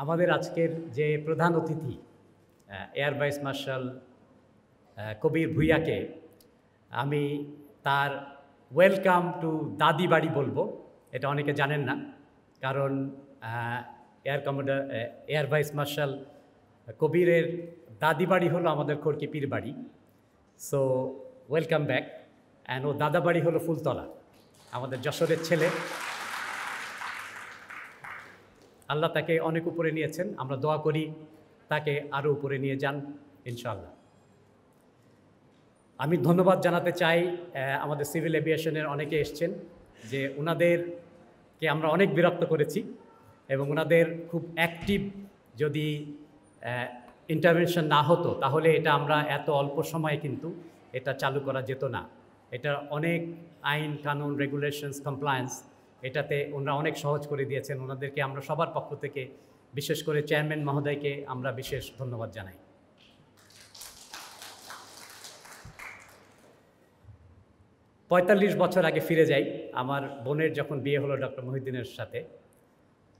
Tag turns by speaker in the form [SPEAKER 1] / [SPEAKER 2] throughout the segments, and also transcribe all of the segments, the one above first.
[SPEAKER 1] আমাদের আজকের যে প্রধান অতিথি এয়ার ভাইস মার্শাল কবির ভুঁইয়াকে আমি তার ওয়েলকাম টু দাদি বাড়ি বলবো। এটা অনেকে জানেন না, কারণ এয়ার ভাইস মার্শাল কবিরের দাদি বাড়ি হলো আমাদের খড়কি পীর বাড়ি। So welcome back. অ্যান্ড ও দাদা বাড়ি হলো ফুলতলা, আমাদের যশোরের ছেলে। আল্লাহ তাকে অনেক উপরে নিয়েছেন, আমরা দোয়া করি তাকে আরও উপরে নিয়ে যান ইনশাআল্লাহ। আমি ধন্যবাদ জানাতে চাই আমাদের সিভিল এভিয়েশনের অনেকে এসছেন, যে ওনাদেরকে আমরা অনেক বিরক্ত করেছি এবং ওনাদের খুব অ্যাক্টিভ যদি ইন্টারভেনশন না হতো তাহলে এটা আমরা এত অল্প সময়ে কিন্তু এটা চালু করা যেত না। এটা অনেক আইন কানুন রেগুলেশনস কমপ্লায়েন্স এটাতে ওনারা অনেক সহজ করে দিয়েছেন। ওনাদেরকে আমরা সবার পক্ষ থেকে, বিশেষ করে চেয়ারম্যান মহোদয়কে আমরা বিশেষ ধন্যবাদ জানাই। 45 বছর আগে ফিরে যাই। আমার বোনের যখন বিয়ে হলো ডক্টর মহিউদ্দিনের সাথে,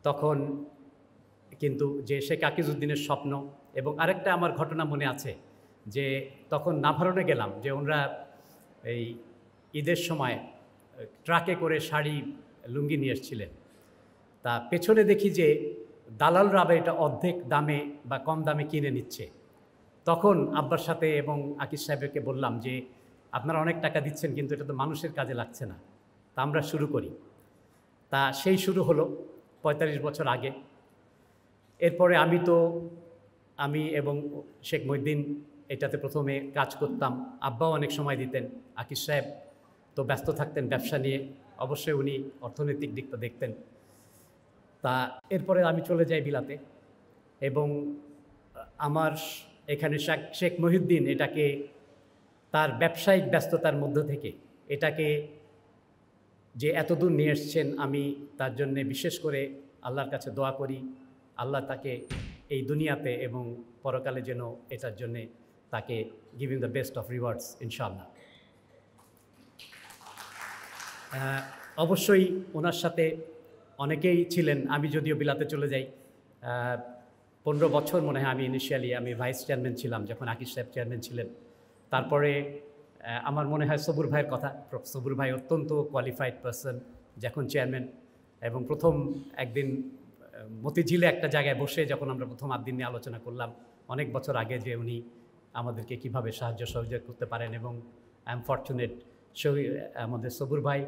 [SPEAKER 1] তখন কিন্তু যে শেখ আকিজউদ্দিনের স্বপ্ন, এবং আরেকটা আমার ঘটনা মনে আছে যে তখন নাভারণে গেলাম, যে ওনারা এই ঈদের সময় ট্রাকে করে শাড়ি লুঙ্গি নিয়ে এসেছিলেন। তা পেছনে দেখি যে দালালরা এটা অর্ধেক দামে বা কম দামে কিনে নিচ্ছে। তখন আব্বার সাথে এবং আকিজ সাহেবকে বললাম যে আপনারা অনেক টাকা দিচ্ছেন, কিন্তু এটা তো মানুষের কাজে লাগছে না, তা আমরা শুরু করি। তা সেই শুরু হলো 45 বছর আগে। এরপরে আমি এবং শেখ মহিউদ্দিন এটাতে প্রথমে কাজ করতাম। আব্বাও অনেক সময় দিতেন। আকিজ সাহেব তো ব্যস্ত থাকতেন ব্যবসা নিয়ে, অবশ্যই উনি অর্থনৈতিক দিকটা দেখতেন। তা এরপরে আমি চলে যাই বিলাতে, এবং আমার এখানে শেখ মহিউদ্দিন এটাকে তার ব্যবসায়িক ব্যস্ততার মধ্য থেকে এটাকে যে এতদূর নিয়ে এসছেন, আমি তার জন্যে বিশেষ করে আল্লাহর কাছে দোয়া করি, আল্লাহ তাকে এই দুনিয়াতে এবং পরকালে যেন এটার জন্যে তাকে giving the best of rewards ইনশাআল্লাহ। অবশ্যই ওনার সাথে অনেকেই ছিলেন। আমি যদিও বিলাতে চলে যাই 15 বছর মনে হয়, আমি ভাইস চেয়ারম্যান ছিলাম যখন আকিজ সাহেব চেয়ারম্যান ছিলেন। তারপরে আমার মনে হয় সবুর ভাইয়ের কথা, সবুর ভাই অত্যন্ত কোয়ালিফাইড পারসন যখন চেয়ারম্যান। এবং প্রথম একদিন মতিঝিলে একটা জায়গায় বসে যখন আমরা প্রথম আট দিন নিয়ে আলোচনা করলাম অনেক বছর আগে, যে উনি আমাদেরকে কিভাবে সাহায্য সহযোগিতা করতে পারেন। এবং আই এম ফরচুনেট, আমাদের সবুর ভাই,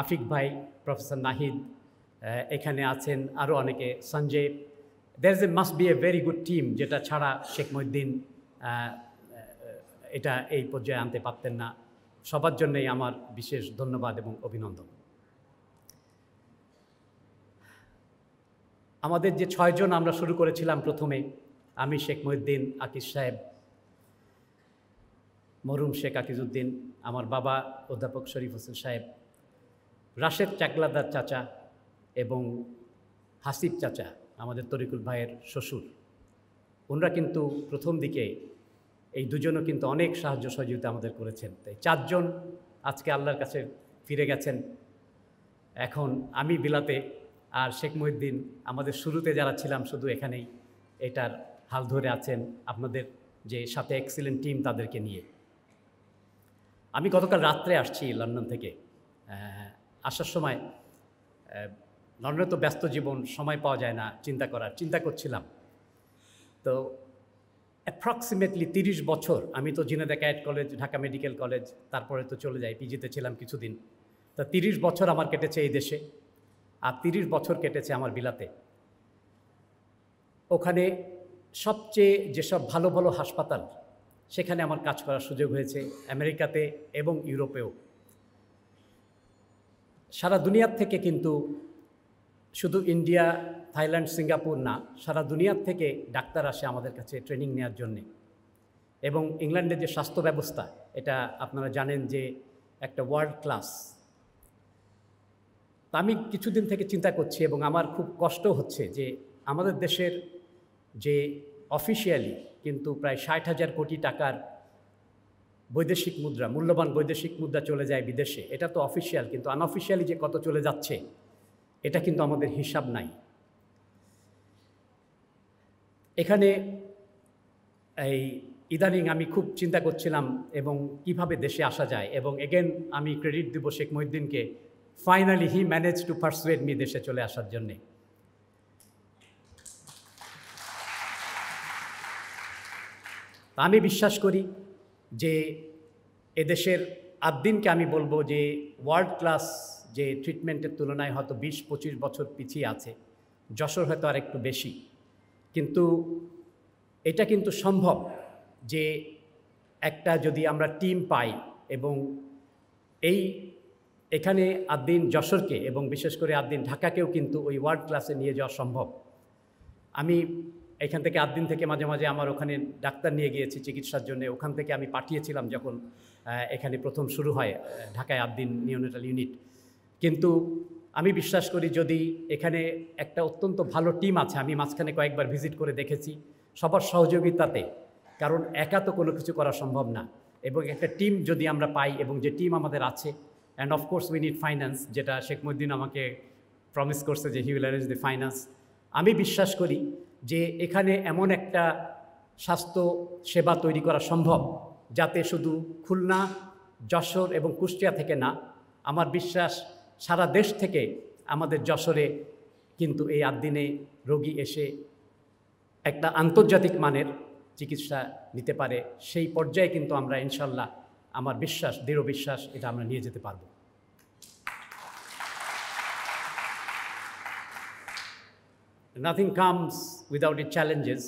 [SPEAKER 1] আফিক ভাই, প্রফেসর নাহিদ এখানে আছেন, আরও অনেকে, Sanjay. Must B a very good team, যেটা ছাড়া শেখ মহিউদ্দিন এটা এই পর্যায়ে আনতে পারতেন না। সবার জন্যই আমার বিশেষ ধন্যবাদ এবং অভিনন্দন। আমাদের যে 6 জন আমরা শুরু করেছিলাম প্রথমে, আমি, শেখ মহিউদ্দিন, আকিজ সাহেব, মরহুম শেখ আকিজউদ্দিন, আমার বাবা অধ্যাপক শরীফ হোসেন সাহেব, রাশেদ চাকলাদার চাচা এবং হাসিব চাচা, আমাদের তরিকুল ভাইয়ের শ্বশুর। ওনারা কিন্তু প্রথম দিকে এই দুজনও কিন্তু অনেক সাহায্য সহযোগিতা আমাদের করেছেন। তাই 4 জন আজকে আল্লাহর কাছে ফিরে গেছেন। এখন আমি বিলাতে, আর শেখ মহিউদ্দিন আমাদের শুরুতে যারা ছিলাম শুধু এখানেই এটার হাল ধরে আছেন, আপনাদের যে সাথে এক্সিলেন্ট টিম তাদেরকে নিয়ে। আমি গতকাল রাত্রে আসছি লন্ডন থেকে। আসার সময় লন্ডনে তো ব্যস্ত জীবন, সময় পাওয়া যায় না চিন্তা করছিলাম। তো অ্যাপ্রক্সিমেটলি 30 বছর, আমি তো Jhenaidah cadet college, Dhaka medical college, তারপরে তো চলে যাই, পিজিতে ছিলাম কিছুদিন। তা 30 বছর আমার কেটেছে এই দেশে, আর 30 বছর কেটেছে আমার বিলাতে। ওখানে সবচেয়ে যেসব ভালো ভালো হাসপাতাল, সেখানে আমার কাজ করার সুযোগ হয়েছে, আমেরিকাতে এবং ইউরোপেও। সারা দুনিয়ার থেকে কিন্তু, শুধু ইন্ডিয়া, থাইল্যান্ড, সিঙ্গাপুর না, সারা দুনিয়ার থেকে ডাক্তার আসে আমাদের কাছে ট্রেনিং নেওয়ার জন্যে। এবং ইংল্যান্ডের যে স্বাস্থ্য ব্যবস্থা, এটা আপনারা জানেন যে একটা ওয়ার্ল্ড ক্লাস। তা আমি কিছুদিন থেকে চিন্তা করছি, এবং আমার খুব কষ্ট হচ্ছে যে আমাদের দেশের যে অফিসিয়ালি কিন্তু প্রায় 60,000 কোটি টাকার বৈদেশিক মুদ্রা, মূল্যবান বৈদেশিক মুদ্রা চলে যায় বিদেশে, এটা তো অফিসিয়াল, কিন্তু আনঅফিসিয়ালি যে কত চলে যাচ্ছে এটা কিন্তু আমাদের হিসাব নাই। এখানে এই ইদানিং আমি খুব চিন্তা করছিলাম এবং কিভাবে দেশে আসা যায়, এবং এগেন আমি ক্রেডিট দিব শেখ মহিউদ্দিনকে। Finally he manage to persuade me দেশে চলে আসার জন্যে। আমি বিশ্বাস করি যে এদেশের আদ্দিনকে আমি বলবো যে ওয়ার্ল্ড ক্লাস যে ট্রিটমেন্টের তুলনায় হয়তো 20-25 বছর পিছিয়ে আছে, যশোর হয়তো আর একটু বেশি, কিন্তু এটা কিন্তু সম্ভব যে একটা যদি আমরা টিম পাই এবং এখানে আদ্দিন যশোরকে এবং বিশেষ করে আদ্দিন ঢাকাকেও কিন্তু ওই ওয়ার্ল্ড ক্লাসে নিয়ে যাওয়া সম্ভব। আমি এখান থেকে আদ্দিন থেকে মাঝে মাঝে আমার ওখানে ডাক্তার নিয়ে গিয়েছি চিকিৎসার জন্য, ওখান থেকে আমি পাঠিয়েছিলাম যখন এখানে প্রথম শুরু হয় ঢাকায় আদ্দিন নিওনেটাল ইউনিট। কিন্তু আমি বিশ্বাস করি যদি এখানে একটা অত্যন্ত ভালো টিম আছে, আমি মাঝখানে কয়েকবার ভিজিট করে দেখেছি, সবার সহযোগিতাতে, কারণ একা তো কোনো কিছু করা সম্ভব না, এবং একটা টিম যদি আমরা পাই এবং যে টিম আমাদের আছে, and of course we need finance, যেটা শেখ মহিউদ্দিন আমাকে প্রমিস করছে যে he will arrange the finance. আমি বিশ্বাস করি যে এখানে এমন একটা স্বাস্থ্য সেবা তৈরি করা সম্ভব যাতে শুধু খুলনা, যশোর এবং কুষ্টিয়া থেকে না, আমার বিশ্বাস সারা দেশ থেকে আমাদের যশোরে কিন্তু এই আদ্দিনে রোগী এসে একটা আন্তর্জাতিক মানের চিকিৎসা নিতে পারে। সেই পর্যায়ে কিন্তু আমরা ইনশাল্লাহ, আমার বিশ্বাস, দৃঢ় বিশ্বাস, এটা আমরা নিয়ে যেতে পারব। Nothing comes without it challenges.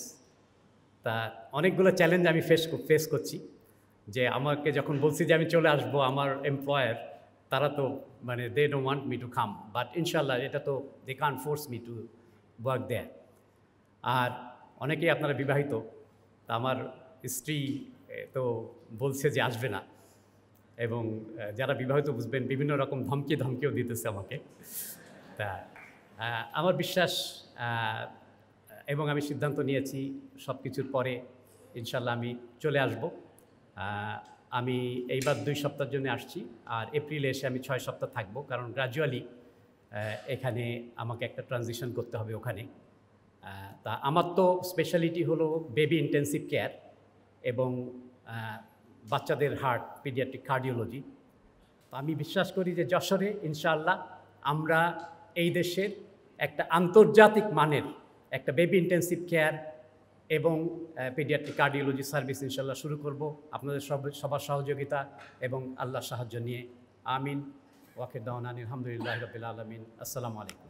[SPEAKER 1] তা অনেকগুলো চ্যালেঞ্জ আমি ফেস করছি, যে আমাকে যখন বলছি যে আমি চলে আসবো, আমার এমপ্লয়ার তারা তো মানে they don't want me to come, but ইনশাল্লাহ এটা তো they can't force me to work there. আর অনেকেই আপনারা বিবাহিত, তা আমার স্ত্রী তো বলছে যে আসবে না, এবং যারা বিবাহিত বুঝবেন বিভিন্ন রকম ধমকিও দিতেছে আমাকে। তা আমার বিশ্বাস এবং আমি সিদ্ধান্ত নিয়েছি সব কিছুর পরে ইনশাল্লাহ আমি চলে আসব। আমি এইবার 2 সপ্তাহের জন্য আসছি, আর এপ্রিলে এসে আমি 6 সপ্তাহ থাকবো, কারণ গ্র্যাজুয়ালি এখানে আমাকে একটা ট্রানজিশন করতে হবে ওখানে। তা আমার তো স্পেশালিটি হলো বেবি ইন্টেন্সিভ কেয়ার এবং বাচ্চাদের হার্ট, পিডিয়াট্রিক কার্ডিওলজি। তো আমি বিশ্বাস করি যে যশোরে ইনশাআল্লাহ আমরা এই দেশের একটা আন্তর্জাতিক মানের একটা বেবি ইন্টেন্সিভ কেয়ার এবং পিডিয়াট্রিক কার্ডিওলজি সার্ভিস ইনশাআল্লাহ শুরু করব, আপনাদের সবার সহযোগিতা এবং আল্লাহর সাহায্য নিয়ে। আমিন। ওয়াকির দাওয়ানা আলহামদুলিল্লাহি রাব্বিল আলামিন। আসসালামু আলাইকুম।